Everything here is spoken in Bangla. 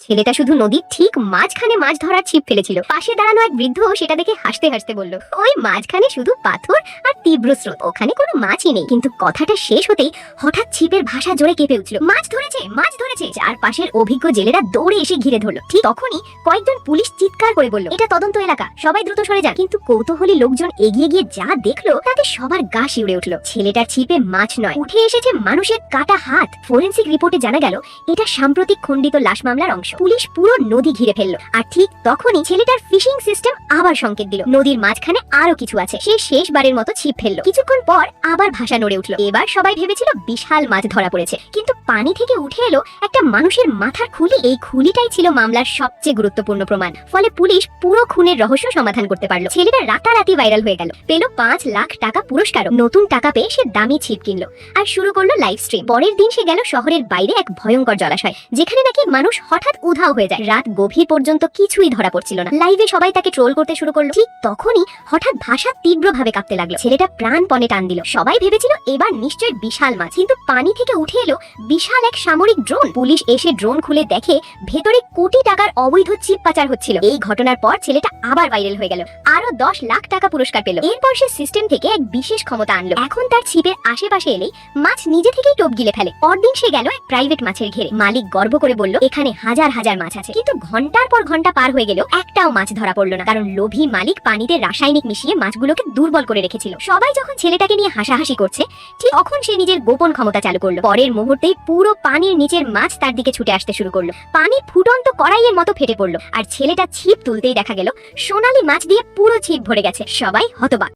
ছেলেটা শুধু নদীর ঠিক মাঝখানে মাছ ধরার ছিপ ফেলেছিল। পাশে দাঁড়ানো এক বৃদ্ধ সেটা দেখে হাসতে হাসতে বলল, ওই মাঝখানে শুধু পাথর আর তীব্র স্রোত, ওখানে কোনো মাছই নেই। কিন্তু কথাটা শেষ হতেই হঠাৎ ছিপের ভাষা জোরে কেঁপে উঠল, মাছ ধরেছে, মাছ ধরেছে। আর পাশের অভিজ্ঞ জেলেরা দৌড়ে এসে ঘিরে ধরলো। ঠিক তখনই কয়েকজন পুলিশ চিৎকার করে বলল, এটা তদন্ত এলাকা, সবাই দ্রুত সরে যান। কিন্তু কৌতূহলী লোকজন এগিয়ে গিয়ে যা দেখলো তাতে সবার গা শিউরে উঠলো। ছেলেটার ছিপে মাছ নয়, উঠে এসেছে মানুষের কাটা হাত। ফরেনসিক রিপোর্টে জানা গেল এটা সাম্প্রতিক খণ্ডিত লাশ মামলার অংশ। পুলিশ পুরো নদী ঘিরে ফেললো। আর ঠিক তখনই ছেলেটার ফিশিং সিস্টেম আবার সংকেত দিল, নদীর মাঝখানে আরো কিছু আছে। সে শেষবারের মতো ছিপ ফেললো। কিছুক্ষণ পর আবার ভাষা নড়ে উঠলো। এবার সবাই ভেবেছিল বিশাল মাছ ধরা পড়েছে, কিন্তু পানি থেকে উঠে এলো একটা মানুষের মাথার খুলি। এই খুলিটাই ছিল মামলার সবচেয়ে গুরুত্বপূর্ণ প্রমাণ। ফলে পুলিশ পুরো খুনের রহস্য সমাধান করতে পারলো। ছেলেটা রাতারাতি ভাইরাল হয়ে গেল, পেল 5 লাখ টাকা পুরস্কার। নতুন টাকা পেয়ে সে দামি ছিপ কিনলো আর শুরু করলো লাইভ স্ট্রিম। পরের দিন সে গেল শহরের বাইরে এক ভয়ঙ্কর জলাশয়, যেখানে নাকি মানুষ হঠাৎ উধাও হয়ে যায়। রাত গভীর পর্যন্ত কিছুই ধরা পড়ছিল না। লাইভে সবাই তাকে ট্রোল করতে শুরু করলো। ঠিক তখনই হঠাৎ ভাষা তীব্রভাবে কাঁপতে লাগলো। ছেলেটা প্রাণপণে টান দিল। সবাই ভেবেছিল এবার নিশ্চয়ই বিশাল মাছ, কিন্তু পানি থেকে উঠে এলো বিশাল এক সামরিক ড্রোন। পুলিশ এসে ড্রোন খুলে দেখে ভেতরে কোটি টাকার অবৈধ চিপ পাচার হচ্ছিল। এই ঘটনার পর ছেলেটা আবার ভাইরাল হয়ে গেল, আরো 10 লাখ টাকা পুরস্কার পেল। এরপর সে সিস্টেম থেকে এক বিশেষ ক্ষমতা আনলো। এখন তার ছিপের আশেপাশে এলেই মাছ নিজে থেকেই টোপ গিলে ফেলে। পরদিন সে গেল এক প্রাইভেট মাছের ঘেরে। মালিক গর্ব করে বলল, এখানে হাজার হাজার মাছ আছে। কিন্তু ঘন্টার পর ঘন্টা পার হয়ে গেল, একটাও মাছ ধরা পড়লো না। কারণ লোভী মালিক পানিতে রাসায়নিক মিশিয়ে মাছগুলোকে দুর্বল করে রেখেছিল। সবাই যখন ছেলেটাকে নিয়ে হাসাহাসি করছে, ঠিক তখন সে নিজের গোপন ক্ষমতা চালু করলো। পরের মুহূর্তেই পুরো পানির নিচের মাছ তার দিকে ছুটে আসতে শুরু করলো। পানি ফুটন্ত কড়াইয়ের মতো ফেটে পড়লো। আর ছেলেটা ছিপ তুলতেই দেখা গেল সোনালী মাছ দিয়ে পুরো ছিপ ভরে গেছে। সবাই হতবাক।